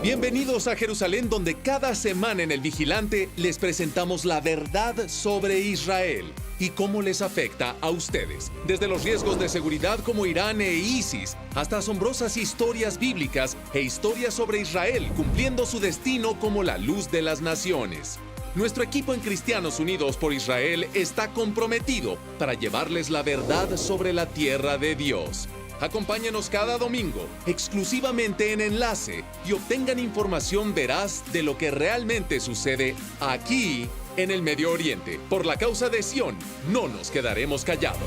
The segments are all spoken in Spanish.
Bienvenidos a Jerusalén, donde cada semana en El Vigilante les presentamos la verdad sobre Israel y cómo les afecta a ustedes. Desde los riesgos de seguridad como Irán e ISIS, hasta asombrosas historias bíblicas e historias sobre Israel cumpliendo su destino como la luz de las naciones. Nuestro equipo en Cristianos Unidos por Israel está comprometido para llevarles la verdad sobre la tierra de Dios. Acompáñenos cada domingo, exclusivamente en Enlace, y obtengan información veraz de lo que realmente sucede aquí en el Medio Oriente. Por la causa de Sión, no nos quedaremos callados.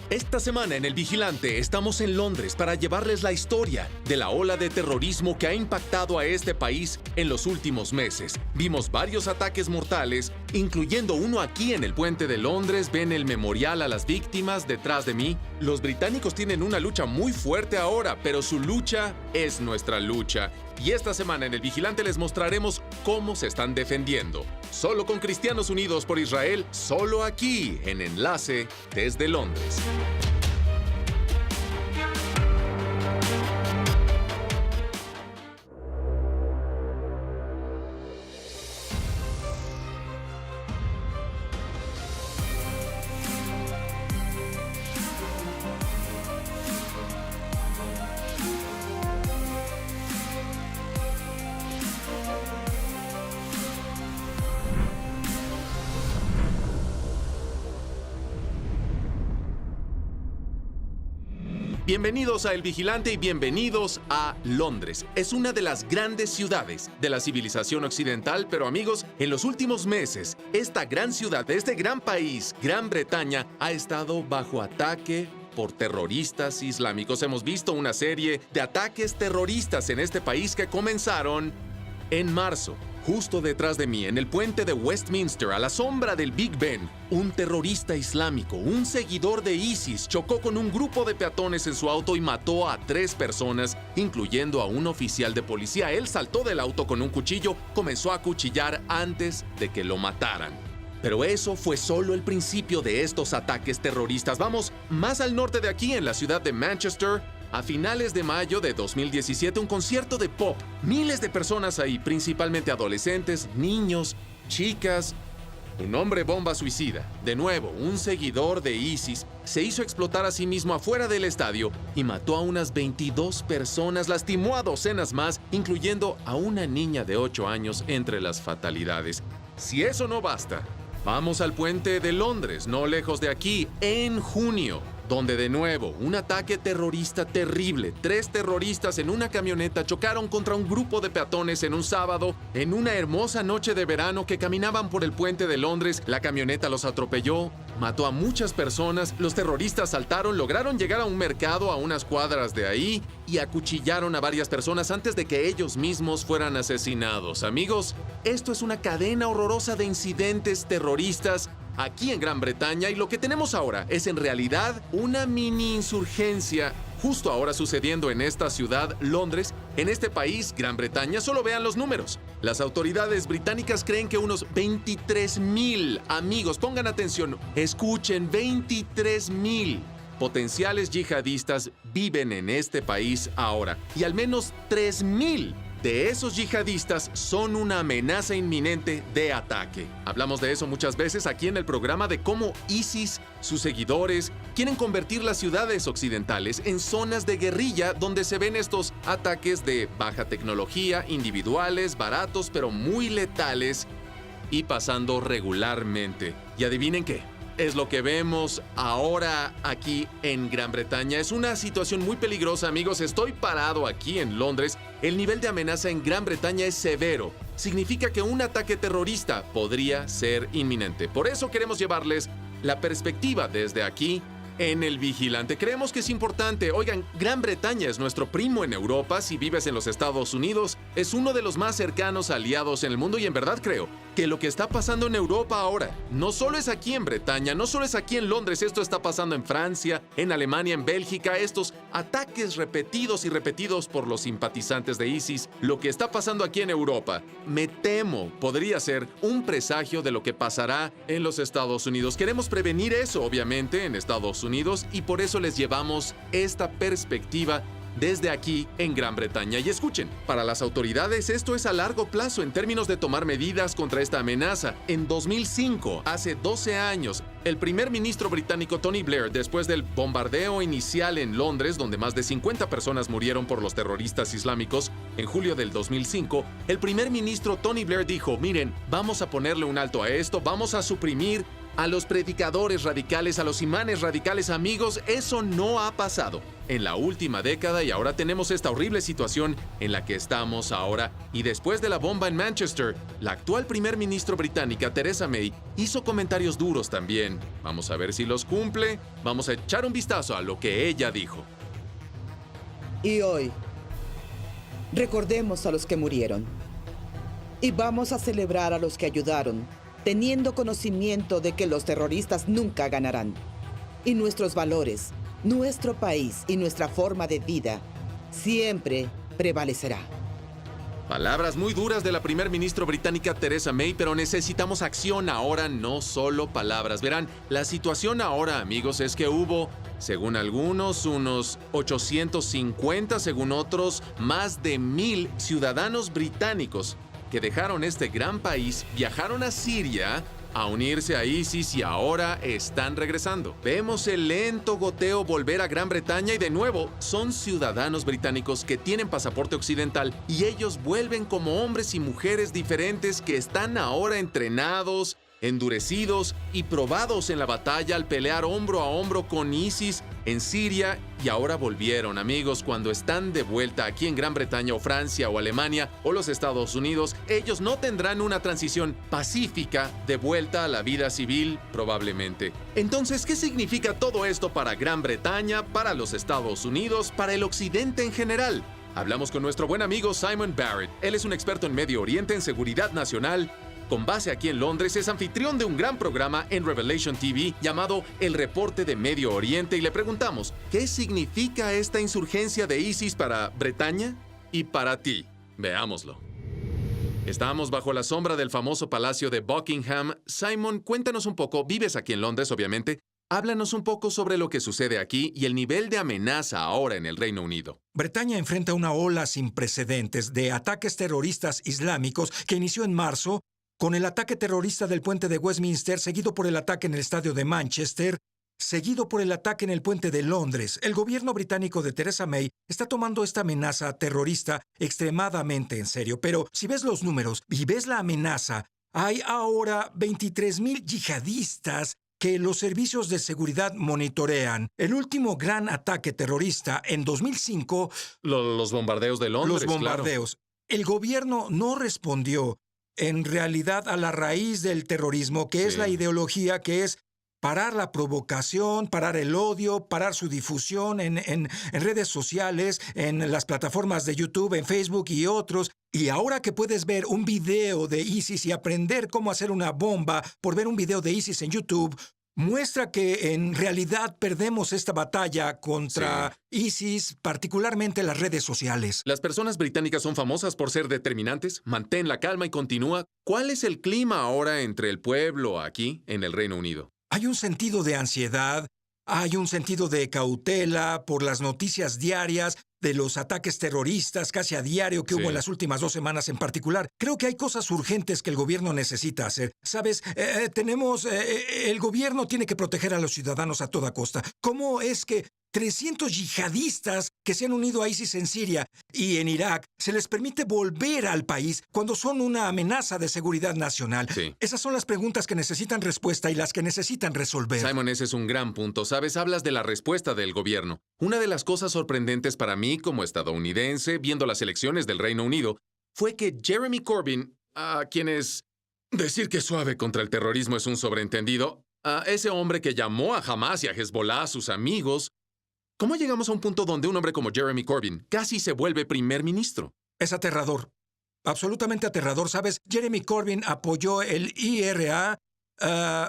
Esta semana en El Vigilante estamos en Londres para llevarles la historia de la ola de terrorismo que ha impactado a este país en los últimos meses. Vimos varios ataques mortales, incluyendo uno aquí en el puente de Londres. Ven el memorial a las víctimas detrás de mí. Los británicos tienen una lucha muy fuerte ahora, pero su lucha es nuestra lucha. Y esta semana en El Vigilante les mostraremos cómo se están defendiendo. Solo con Cristianos Unidos por Israel, solo aquí en Enlace desde Londres. Bienvenidos a El Vigilante y bienvenidos a Londres. Es una de las grandes ciudades de la civilización occidental, pero amigos, en los últimos meses, esta gran ciudad de este gran país, Gran Bretaña, ha estado bajo ataque por terroristas islámicos. Hemos visto una serie de ataques terroristas en este país que comenzaron en marzo. Justo detrás de mí, en el puente de Westminster, a la sombra del Big Ben, un terrorista islámico, un seguidor de ISIS, chocó con un grupo de peatones en su auto y mató a 3 personas, incluyendo a un oficial de policía. Él saltó del auto con un cuchillo, comenzó a acuchillar antes de que lo mataran. Pero eso fue solo el principio de estos ataques terroristas. Vamos más al norte de aquí, en la ciudad de Manchester. A finales de mayo de 2017, un concierto de pop. Miles de personas ahí, principalmente adolescentes, niños, chicas. Un hombre bomba suicida, de nuevo, un seguidor de ISIS, se hizo explotar a sí mismo afuera del estadio y mató a unas 22 personas, lastimó a docenas más, incluyendo a una niña de 8 años entre las fatalidades. Si eso no basta, vamos al puente de Londres, no lejos de aquí, en junio, donde de nuevo, un ataque terrorista terrible. 3 terroristas en una camioneta chocaron contra un grupo de peatones en un sábado, en una hermosa noche de verano que caminaban por el puente de Londres. La camioneta los atropelló, mató a muchas personas. Los terroristas saltaron, lograron llegar a un mercado a unas cuadras de ahí y acuchillaron a varias personas antes de que ellos mismos fueran asesinados. Amigos, esto es una cadena horrorosa de incidentes terroristas aquí en Gran Bretaña, y lo que tenemos ahora es en realidad una mini insurgencia justo ahora sucediendo en esta ciudad, Londres, en este país, Gran Bretaña. Solo vean los números. Las autoridades británicas creen que unos 23,000 amigos, pongan atención, escuchen, 23,000 potenciales yihadistas viven en este país ahora, y al menos 3,000 de esos yihadistas son una amenaza inminente de ataque. Hablamos de eso muchas veces aquí en el programa, de cómo ISIS, sus seguidores, quieren convertir las ciudades occidentales en zonas de guerrilla donde se ven estos ataques de baja tecnología, individuales, baratos, pero muy letales y pasando regularmente. ¿Y adivinen qué? Es lo que vemos ahora aquí en Gran Bretaña. Es una situación muy peligrosa, amigos. Estoy parado aquí en Londres. El nivel de amenaza en Gran Bretaña es severo. Significa que un ataque terrorista podría ser inminente. Por eso queremos llevarles la perspectiva desde aquí en El Vigilante. Creemos que es importante. Oigan, Gran Bretaña es nuestro primo en Europa. Si vives en los Estados Unidos, es uno de los más cercanos aliados en el mundo, y en verdad creo que lo que está pasando en Europa ahora no solo es aquí en Bretaña, no solo es aquí en Londres. Esto está pasando en Francia, en Alemania, en Bélgica. Estos ataques repetidos y repetidos por los simpatizantes de ISIS, lo que está pasando aquí en Europa, me temo, podría ser un presagio de lo que pasará en los Estados Unidos. Queremos prevenir eso, obviamente, en Estados Unidos, y por eso les llevamos esta perspectiva desde aquí en Gran Bretaña. Y escuchen, para las autoridades esto es a largo plazo en términos de tomar medidas contra esta amenaza. En 2005, hace 12 años, el primer ministro británico Tony Blair, después del bombardeo inicial en Londres, donde más de 50 personas murieron por los terroristas islámicos, en julio del 2005, el primer ministro Tony Blair dijo, miren, vamos a ponerle un alto a esto, vamos a suprimir a los predicadores radicales, a los imanes radicales. Amigos, eso no ha pasado en la última década y ahora tenemos esta horrible situación en la que estamos ahora. Y después de la bomba en Manchester, la actual primer ministro británica, Theresa May, hizo comentarios duros también. Vamos a ver si los cumple. Vamos a echar un vistazo a lo que ella dijo. Y hoy, recordemos a los que murieron. Y vamos a celebrar a los que ayudaron, teniendo conocimiento de que los terroristas nunca ganarán. Y nuestros valores, nuestro país y nuestra forma de vida siempre prevalecerá. Palabras muy duras de la primer ministra británica Theresa May, pero necesitamos acción ahora, no solo palabras. Verán, la situación ahora, amigos, es que hubo, según algunos, unos 850, según otros, más de 1000 ciudadanos británicos que dejaron este gran país, viajaron a Siria a unirse a ISIS y ahora están regresando. Vemos el lento goteo volver a Gran Bretaña y de nuevo son ciudadanos británicos que tienen pasaporte occidental y ellos vuelven como hombres y mujeres diferentes que están ahora entrenados, endurecidos y probados en la batalla al pelear hombro a hombro con ISIS en Siria y ahora volvieron, amigos. Cuando están de vuelta aquí en Gran Bretaña o Francia o Alemania o los Estados Unidos, ellos no tendrán una transición pacífica de vuelta a la vida civil, probablemente. Entonces, ¿qué significa todo esto para Gran Bretaña, para los Estados Unidos, para el Occidente en general? Hablamos con nuestro buen amigo Simon Barrett. Él es un experto en Medio Oriente, en seguridad nacional. Con base aquí en Londres, es anfitrión de un gran programa en Revelation TV llamado El Reporte de Medio Oriente y le preguntamos, ¿qué significa esta insurgencia de ISIS para Bretaña y para ti? Veámoslo. Estamos bajo la sombra del famoso Palacio de Buckingham. Simon, cuéntanos un poco, vives aquí en Londres, obviamente. Háblanos un poco sobre lo que sucede aquí y el nivel de amenaza ahora en el Reino Unido. Bretaña enfrenta una ola sin precedentes de ataques terroristas islámicos que inició en marzo con el ataque terrorista del puente de Westminster, seguido por el ataque en el estadio de Manchester, seguido por el ataque en el puente de Londres. El gobierno británico de Theresa May está tomando esta amenaza terrorista extremadamente en serio. Pero si ves los números y ves la amenaza, hay ahora 23,000 yihadistas que los servicios de seguridad monitorean. El último gran ataque terrorista en 2005... Los bombardeos de Londres, Los bombardeos. Claro. El gobierno no respondió en realidad a la raíz del terrorismo, que es la ideología, que es parar la provocación, parar el odio, parar su difusión en redes sociales, en las plataformas de YouTube, en Facebook y otros. Y ahora que puedes ver un video de ISIS y aprender cómo hacer una bomba por ver un video de ISIS en YouTube, muestra que en realidad perdemos esta batalla contra ISIS, particularmente las redes sociales. Las personas británicas son famosas por ser determinantes. Mantén la calma y continúa. ¿Cuál es el clima ahora entre el pueblo aquí en el Reino Unido? Hay un sentido de ansiedad, hay un sentido de cautela por las noticias diarias de los ataques terroristas casi a diario que hubo en las últimas 2 semanas en particular. Creo que hay cosas urgentes que el gobierno necesita hacer. ¿Sabes? El gobierno tiene que proteger a los ciudadanos a toda costa. ¿Cómo es que 300 yihadistas que se han unido a ISIS en Siria y en Irak se les permite volver al país cuando son una amenaza de seguridad nacional? Sí. Esas son las preguntas que necesitan respuesta y las que necesitan resolver. Simon, ese es un gran punto. ¿Sabes? Hablas de la respuesta del gobierno. Una de las cosas sorprendentes para mí como estadounidense, viendo las elecciones del Reino Unido, fue que Jeremy Corbyn, a quienes decir que suave contra el terrorismo es un sobreentendido, a ese hombre que llamó a Hamas y a Hezbollah sus amigos, ¿cómo llegamos a un punto donde un hombre como Jeremy Corbyn casi se vuelve primer ministro? Es aterrador. Absolutamente aterrador. ¿Sabes? Jeremy Corbyn apoyó el IRA,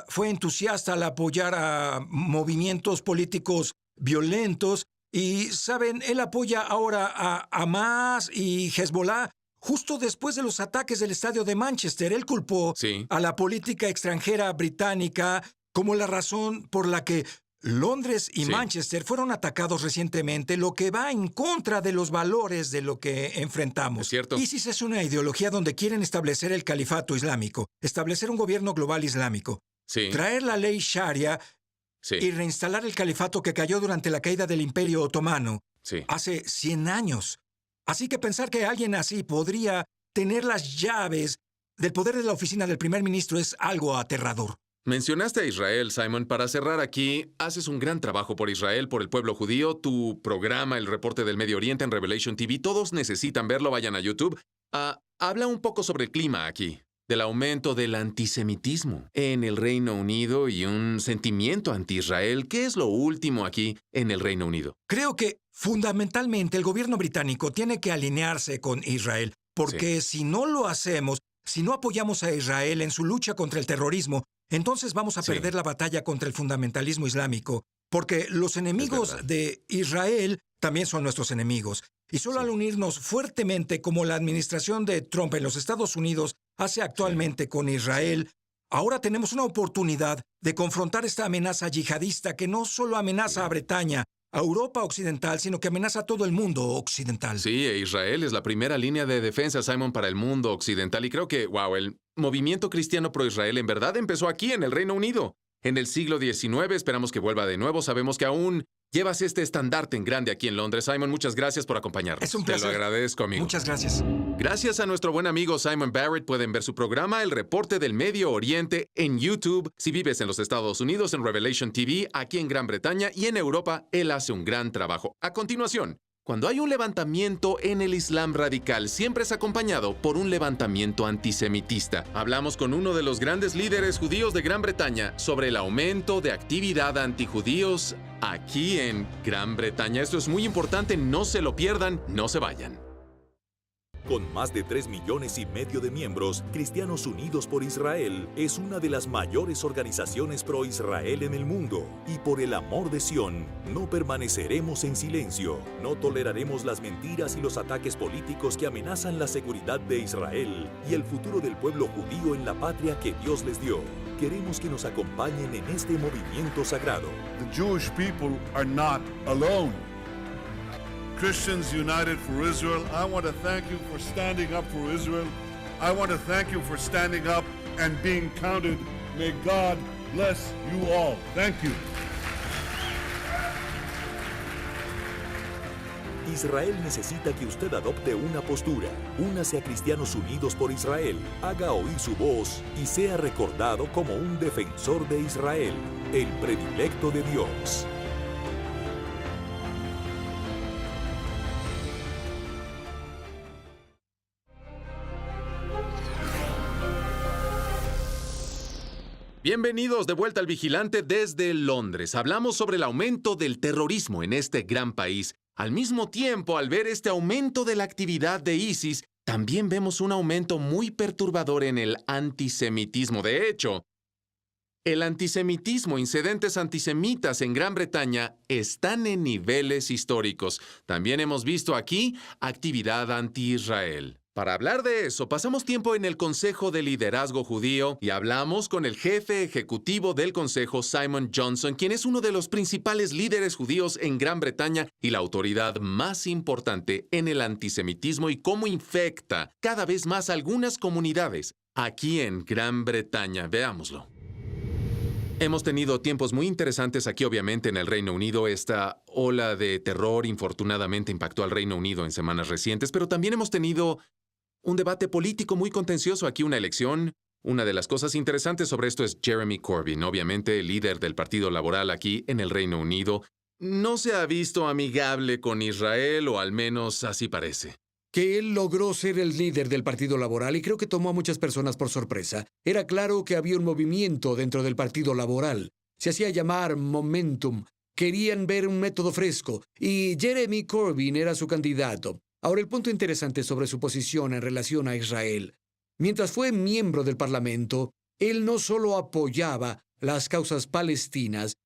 fue entusiasta al apoyar a movimientos políticos violentos Y, ¿saben? Él apoya ahora a Hamas y Hezbollah justo después de los ataques del estadio de Manchester. Él culpó Sí. a la política extranjera británica como la razón por la que Londres y Sí. Manchester fueron atacados recientemente, lo que va en contra de los valores de lo que enfrentamos. Es cierto. ISIS es una ideología donde quieren establecer el califato islámico, establecer un gobierno global islámico, Sí. traer la ley Sharia Sí. y reinstalar el califato que cayó durante la caída del Imperio Otomano Sí. hace 100 años. Así que pensar que alguien así podría tener las llaves del poder de la oficina del primer ministro es algo aterrador. Mencionaste a Israel, Simon. Para cerrar aquí, haces un gran trabajo por Israel, por el pueblo judío. Tu programa, el reporte del Medio Oriente en Revelation TV, todos necesitan verlo, vayan a YouTube. Habla un poco sobre el clima aquí, del aumento del antisemitismo en el Reino Unido y un sentimiento anti-Israel. ¿Qué es lo último aquí en el Reino Unido? Creo que fundamentalmente el gobierno británico tiene que alinearse con Israel, porque si no lo hacemos, si no apoyamos a Israel en su lucha contra el terrorismo, entonces vamos a Sí. perder la batalla contra el fundamentalismo islámico, porque los enemigos verdad. de Israel también son nuestros enemigos. Y solo Sí. al unirnos fuertemente como la administración de Trump en los Estados Unidos hace actualmente con Israel, ahora tenemos una oportunidad de confrontar esta amenaza yihadista que no solo amenaza a Bretaña, a Europa occidental, sino que amenaza a todo el mundo occidental. Sí, Israel es la primera línea de defensa, Simon, para el mundo occidental. Y creo que, wow, el movimiento cristiano pro-Israel en verdad empezó aquí, en el Reino Unido. En el siglo XIX, esperamos que vuelva de nuevo. Sabemos que aún llevas este estandarte en grande aquí en Londres. Simon, muchas gracias por acompañarnos. Es un Te placer. lo agradezco, amigo. Muchas gracias. Gracias a nuestro buen amigo Simon Barrett pueden ver su programa El Reporte del Medio Oriente en YouTube. Si vives en los Estados Unidos, en Revelation TV, aquí en Gran Bretaña y en Europa, él hace un gran trabajo. A continuación, cuando hay un levantamiento en el Islam radical, siempre es acompañado por un levantamiento antisemitista. Hablamos con uno de los grandes líderes judíos de Gran Bretaña sobre el aumento de actividad antijudíos aquí en Gran Bretaña. Esto es muy importante, no se lo pierdan, no se vayan. Con más de 3,5 millones de miembros, Cristianos Unidos por Israel es una de las mayores organizaciones pro-Israel en el mundo. Y por el amor de Sión, no permaneceremos en silencio. No toleraremos las mentiras y los ataques políticos que amenazan la seguridad de Israel y el futuro del pueblo judío en la patria que Dios les dio. Queremos que nos acompañen en este movimiento sagrado. The Jewish people are not alone. Christians United for Israel, I want to thank you for standing up for Israel. I want to thank you for standing up and being counted. May God bless you all. Thank you. Israel necesita que usted adopte una postura. Únase a Cristianos Unidos por Israel, haga oír su voz y sea recordado como un defensor de Israel, el predilecto de Dios. Bienvenidos de vuelta al Vigilante desde Londres. Hablamos sobre el aumento del terrorismo en este gran país. Al mismo tiempo, al ver este aumento de la actividad de ISIS, también vemos un aumento muy perturbador en el antisemitismo. De hecho, el antisemitismo, incidentes antisemitas en Gran Bretaña están en niveles históricos. También hemos visto aquí actividad anti-Israel. Para hablar de eso, pasamos tiempo en el Consejo de Liderazgo Judío y hablamos con el jefe ejecutivo del Consejo, Simon Johnson, quien es uno de los principales líderes judíos en Gran Bretaña y la autoridad más importante en el antisemitismo y cómo infecta cada vez más algunas comunidades aquí en Gran Bretaña. Veámoslo. Hemos tenido tiempos muy interesantes aquí, obviamente, en el Reino Unido. Esta ola de terror infortunadamente impactó al Reino Unido en semanas recientes, pero también hemos tenido un debate político muy contencioso aquí, una elección. Una de las cosas interesantes sobre esto es Jeremy Corbyn, obviamente el líder del Partido Laboral aquí en el Reino Unido. No se ha visto amigable con Israel, o al menos así parece. Que él logró ser el líder del Partido Laboral y creo que tomó a muchas personas por sorpresa. Era claro que había un movimiento dentro del Partido Laboral. Se hacía llamar Momentum. Querían ver un método fresco y Jeremy Corbyn era su candidato. Ahora, el punto interesante sobre su posición en relación a Israel. Mientras fue miembro del Parlamento, él no solo apoyaba las causas palestinas,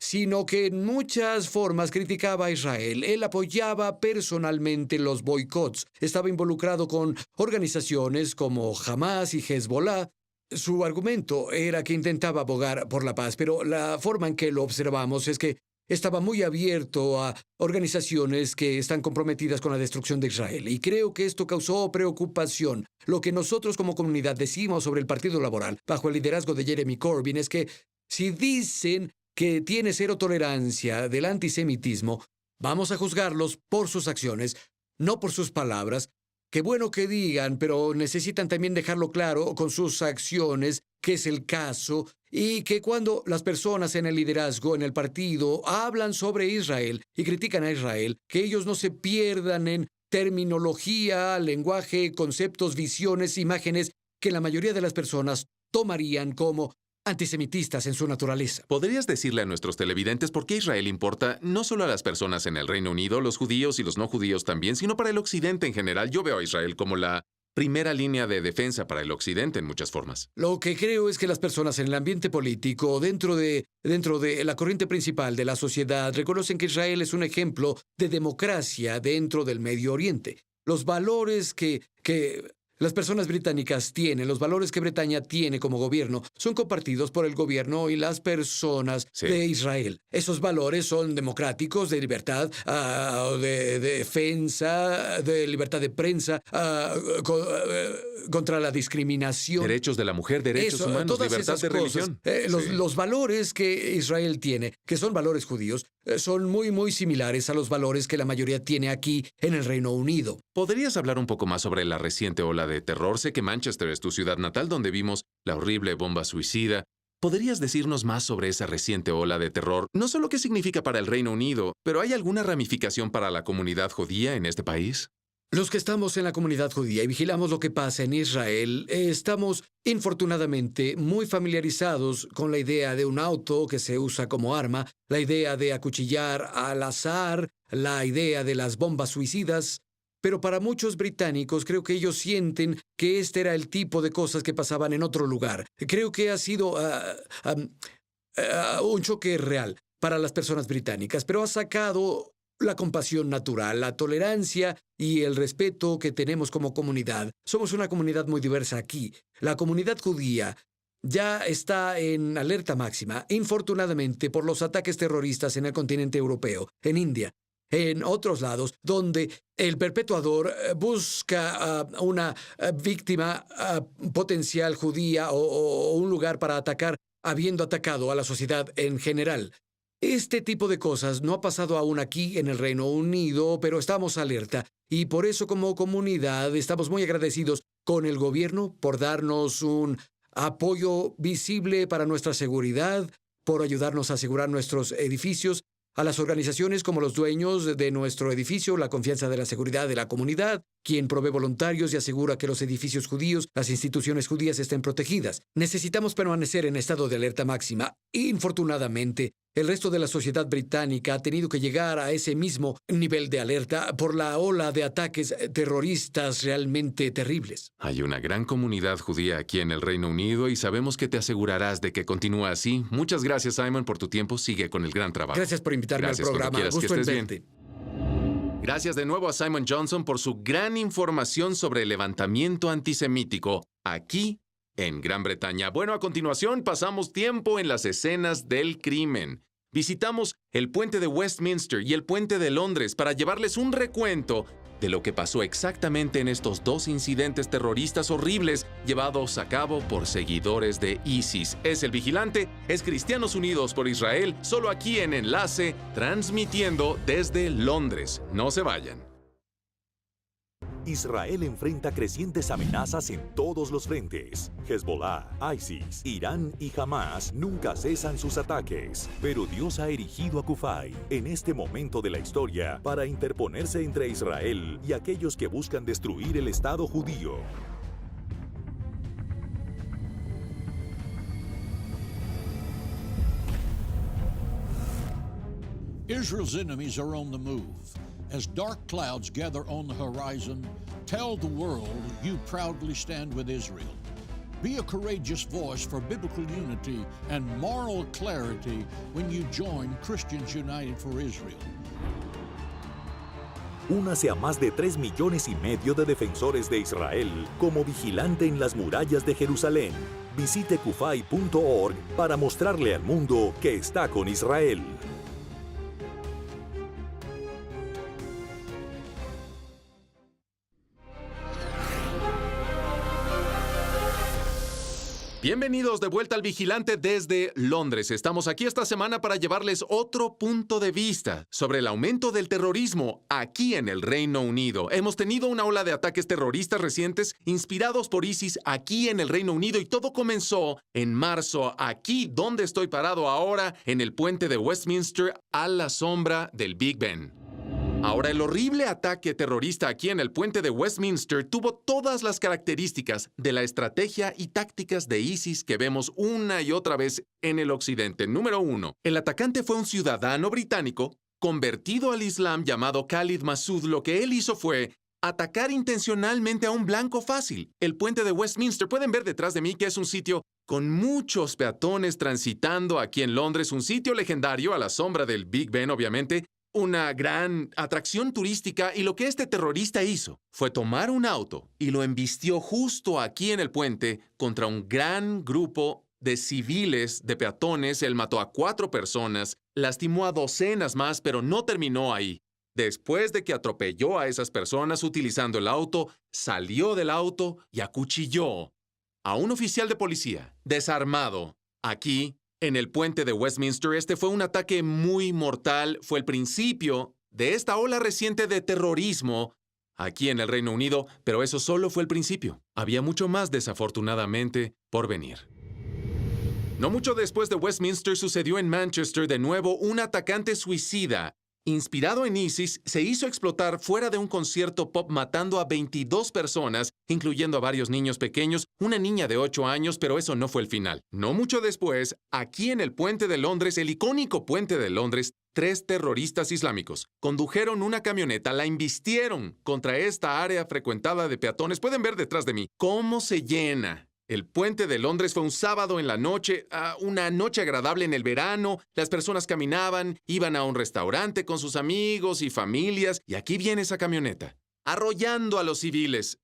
sino que en muchas formas criticaba a Israel. Él apoyaba personalmente los boicots. Estaba involucrado con organizaciones como Hamas y Hezbollah. Su argumento era que intentaba abogar por la paz, pero la forma en que lo observamos es que estaba muy abierto a organizaciones que están comprometidas con la destrucción de Israel. Y creo que esto causó preocupación. Lo que nosotros como comunidad decimos sobre el Partido Laboral, bajo el liderazgo de Jeremy Corbyn, es que si dicen que tiene cero tolerancia del antisemitismo, vamos a juzgarlos por sus acciones, no por sus palabras. Qué bueno que digan, pero necesitan también dejarlo claro con sus acciones, que es el caso, y que cuando las personas en el liderazgo, en el partido, hablan sobre Israel y critican a Israel, que ellos no se pierdan en terminología, lenguaje, conceptos, visiones, imágenes que la mayoría de las personas tomarían como antisemitistas en su naturaleza. ¿Podrías decirle a nuestros televidentes por qué Israel importa no solo a las personas en el Reino Unido, los judíos y los no judíos también, sino para el Occidente en general? Yo veo a Israel como la primera línea de defensa para el Occidente en muchas formas. Lo que creo es que las personas en el ambiente político, dentro de la corriente principal de la sociedad, reconocen que Israel es un ejemplo de democracia dentro del Medio Oriente. Los valores que las personas británicas tienen, los valores que Bretaña tiene como gobierno, son compartidos por el gobierno y las personas de Israel. Esos valores son democráticos, de libertad, de defensa, de libertad de prensa, contra la discriminación. Derechos de la mujer, derechos humanos, libertad de religión. Los valores que Israel tiene, que son valores judíos, son muy, muy similares a los valores que la mayoría tiene aquí en el Reino Unido. ¿Podrías hablar un poco más sobre la reciente ola de terror? Sé que Manchester es tu ciudad natal, donde vimos la horrible bomba suicida. ¿Podrías decirnos más sobre esa reciente ola de terror? No solo qué significa para el Reino Unido, pero ¿hay alguna ramificación para la comunidad judía en este país? Los que estamos en la comunidad judía y vigilamos lo que pasa en Israel, estamos, infortunadamente, muy familiarizados con la idea de un auto que se usa como arma, la idea de acuchillar al azar, la idea de las bombas suicidas. Pero para muchos británicos creo que ellos sienten que este era el tipo de cosas que pasaban en otro lugar. Creo que ha sido un choque real para las personas británicas, pero ha sacado la compasión natural, la tolerancia y el respeto que tenemos como comunidad. Somos una comunidad muy diversa aquí. La comunidad judía ya está en alerta máxima, infortunadamente, por los ataques terroristas en el continente europeo, en India, en otros lados, donde el perpetuador busca una víctima potencial judía o un lugar para atacar, habiendo atacado a la sociedad en general. Este tipo de cosas no ha pasado aún aquí en el Reino Unido, pero estamos alerta. Y por eso como comunidad estamos muy agradecidos con el gobierno por darnos un apoyo visible para nuestra seguridad, por ayudarnos a asegurar nuestros edificios, a las organizaciones como los dueños de nuestro edificio, la confianza de la seguridad de la comunidad, quien provee voluntarios y asegura que los edificios judíos, las instituciones judías estén protegidas. Necesitamos permanecer en estado de alerta máxima. Infortunadamente, el resto de la sociedad británica ha tenido que llegar a ese mismo nivel de alerta por la ola de ataques terroristas realmente terribles. Hay una gran comunidad judía aquí en el Reino Unido y sabemos que te asegurarás de que continúa así. Muchas gracias, Simon, por tu tiempo. Sigue con el gran trabajo. Gracias por invitarme al programa. Gusto en verte. Gracias de nuevo a Simon Johnson por su gran información sobre el levantamiento antisemítico aquí en Gran Bretaña. Bueno, a continuación pasamos tiempo en las escenas del crimen. Visitamos el puente de Westminster y el puente de Londres para llevarles un recuento de lo que pasó exactamente en estos dos incidentes terroristas horribles llevados a cabo por seguidores de ISIS. Es El Vigilante, es Cristianos Unidos por Israel, solo aquí en Enlace, transmitiendo desde Londres. No se vayan. Israel enfrenta crecientes amenazas en todos los frentes. Hezbollah, ISIS, Irán y Hamas nunca cesan sus ataques. Pero Dios ha erigido a Kufay en este momento de la historia para interponerse entre Israel y aquellos que buscan destruir el Estado judío. Israel's enemies are on the move. As dark clouds gather on the horizon, tell the world you proudly stand with Israel. Be a courageous voice for biblical unity and moral clarity when you join Christians United for Israel. Únase a más de 3,5 millones de defensores de Israel como vigilante en las murallas de Jerusalén. Visite kufay.org para mostrarle al mundo que está con Israel. Bienvenidos de vuelta al Vigilante desde Londres. Estamos aquí esta semana para llevarles otro punto de vista sobre el aumento del terrorismo aquí en el Reino Unido. Hemos tenido una ola de ataques terroristas recientes inspirados por ISIS aquí en el Reino Unido y todo comenzó en marzo aquí donde estoy parado ahora en el puente de Westminster a la sombra del Big Ben. Ahora, el horrible ataque terrorista aquí en el puente de Westminster tuvo todas las características de la estrategia y tácticas de ISIS que vemos una y otra vez en el occidente. Número 1. El atacante fue un ciudadano británico convertido al Islam llamado Khalid Massoud. Lo que él hizo fue atacar intencionalmente a un blanco fácil. El puente de Westminster, pueden ver detrás de mí que es un sitio con muchos peatones transitando aquí en Londres, un sitio legendario a la sombra del Big Ben, obviamente, una gran atracción turística, y lo que este terrorista hizo fue tomar un auto y lo embistió justo aquí en el puente contra un gran grupo de civiles, de peatones. Él mató a 4 personas, lastimó a docenas más, pero no terminó ahí. Después de que atropelló a esas personas utilizando el auto, salió del auto y acuchilló a un oficial de policía desarmado aquí en el puente de Westminster. Este fue un ataque muy mortal. Fue el principio de esta ola reciente de terrorismo aquí en el Reino Unido, pero eso solo fue el principio. Había mucho más, desafortunadamente, por venir. No mucho después de Westminster sucedió en Manchester de nuevo un atacante suicida. Inspirado en ISIS, se hizo explotar fuera de un concierto pop matando a 22 personas, incluyendo a varios niños pequeños, una niña de 8 años, pero eso no fue el final. No mucho después, aquí en el puente de Londres, el icónico puente de Londres, 3 terroristas islámicos condujeron una camioneta, la embistieron contra esta área frecuentada de peatones. Pueden ver detrás de mí cómo se llena. El puente de Londres fue un sábado en la noche, una noche agradable en el verano. Las personas caminaban, iban a un restaurante con sus amigos y familias, y aquí viene esa camioneta, arrollando a los civiles.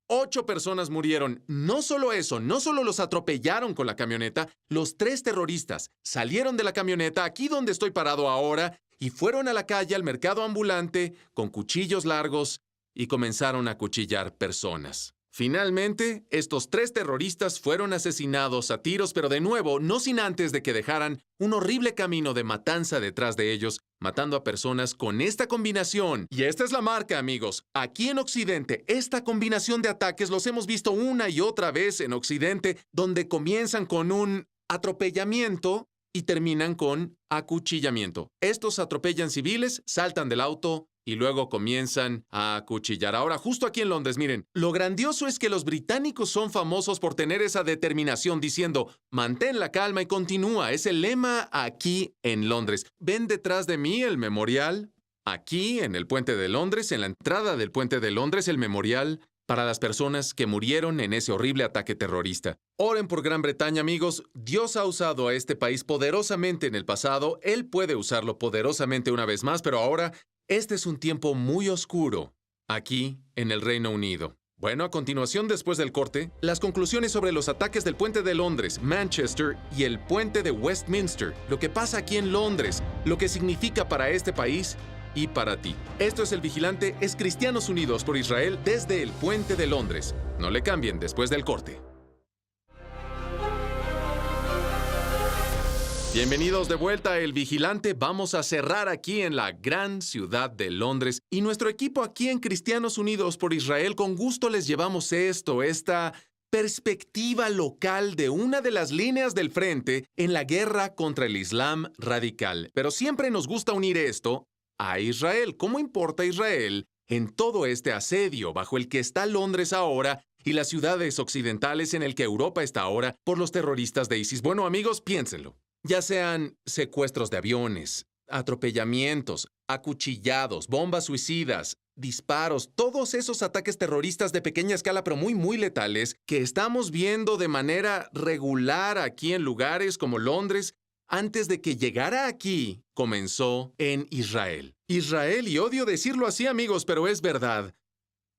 8 personas murieron. No solo eso, no solo los atropellaron con la camioneta, los 3 terroristas salieron de la camioneta aquí donde estoy parado ahora y fueron a la calle, al mercado ambulante, con cuchillos largos y comenzaron a acuchillar personas. Finalmente, estos 3 terroristas fueron asesinados a tiros, pero de nuevo, no sin antes de que dejaran un horrible camino de matanza detrás de ellos, matando a personas con esta combinación. Y esta es la marca, amigos. Aquí en Occidente, esta combinación de ataques los hemos visto una y otra vez en Occidente, donde comienzan con un atropellamiento y terminan con acuchillamiento. Estos atropellan civiles, saltan del auto y luego comienzan a acuchillar. Ahora, justo aquí en Londres, miren, lo grandioso es que los británicos son famosos por tener esa determinación diciendo, mantén la calma y continúa. Es el lema aquí en Londres. ¿Ven detrás de mí el memorial? Aquí, en el puente de Londres, en la entrada del puente de Londres, el memorial para las personas que murieron en ese horrible ataque terrorista. Oren por Gran Bretaña, amigos. Dios ha usado a este país poderosamente en el pasado. Él puede usarlo poderosamente una vez más, pero ahora este es un tiempo muy oscuro aquí en el Reino Unido. Bueno, a continuación, después del corte, las conclusiones sobre los ataques del puente de Londres, Manchester y el puente de Westminster, lo que pasa aquí en Londres, lo que significa para este país y para ti. Esto es El Vigilante, es Cristianos Unidos por Israel desde el puente de Londres. No le cambien después del corte. Bienvenidos de vuelta a El Vigilante. Vamos a cerrar aquí en la gran ciudad de Londres. Y nuestro equipo aquí en Cristianos Unidos por Israel, con gusto les llevamos esta perspectiva local de una de las líneas del frente en la guerra contra el Islam radical. Pero siempre nos gusta unir esto a Israel. ¿Cómo importa Israel en todo este asedio bajo el que está Londres ahora y las ciudades occidentales en el que Europa está ahora por los terroristas de ISIS? Bueno, amigos, piénsenlo. Ya sean secuestros de aviones, atropellamientos, acuchillados, bombas suicidas, disparos, todos esos ataques terroristas de pequeña escala pero muy letales que estamos viendo de manera regular aquí en lugares como Londres, antes de que llegara aquí, comenzó en Israel. Israel, y odio decirlo así, amigos, pero es verdad.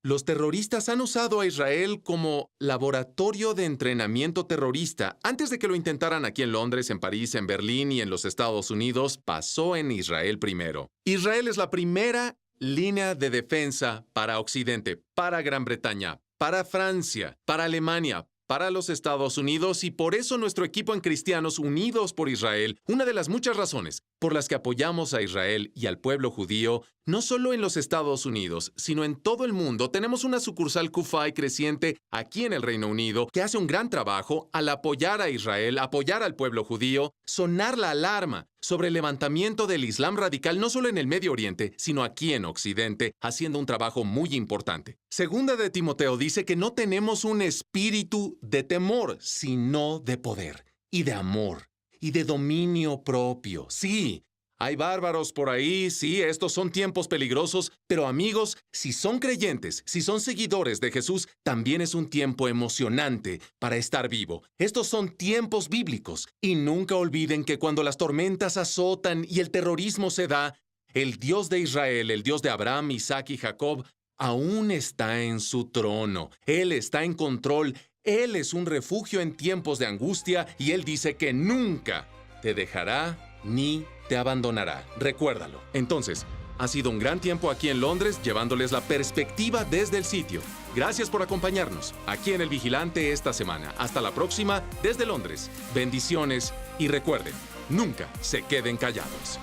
Los terroristas han usado a Israel como laboratorio de entrenamiento terrorista. Antes de que lo intentaran aquí en Londres, en París, en Berlín y en los Estados Unidos, pasó en Israel primero. Israel es la primera línea de defensa para Occidente, para Gran Bretaña, para Francia, para Alemania, para los Estados Unidos, y por eso nuestro equipo en Cristianos Unidos por Israel, una de las muchas razones por las que apoyamos a Israel y al pueblo judío, no solo en los Estados Unidos, sino en todo el mundo. Tenemos una sucursal Kufay creciente aquí en el Reino Unido que hace un gran trabajo al apoyar a Israel, apoyar al pueblo judío, sonar la alarma sobre el levantamiento del Islam radical no solo en el Medio Oriente, sino aquí en Occidente, haciendo un trabajo muy importante. Segunda de Timoteo dice que no tenemos un espíritu de temor, sino de poder y de amor y de dominio propio. Sí, hay bárbaros por ahí, sí, estos son tiempos peligrosos, pero amigos, si son creyentes, si son seguidores de Jesús, también es un tiempo emocionante para estar vivo. Estos son tiempos bíblicos, y nunca olviden que cuando las tormentas azotan y el terrorismo se da, el Dios de Israel, el Dios de Abraham, Isaac y Jacob, aún está en su trono. Él está en control. Él es un refugio en tiempos de angustia, y Él dice que nunca te dejará ni te abandonará. Recuérdalo. Entonces, ha sido un gran tiempo aquí en Londres, llevándoles la perspectiva desde el sitio. Gracias por acompañarnos aquí en El Vigilante esta semana. Hasta la próxima desde Londres. Bendiciones y recuerden, nunca se queden callados.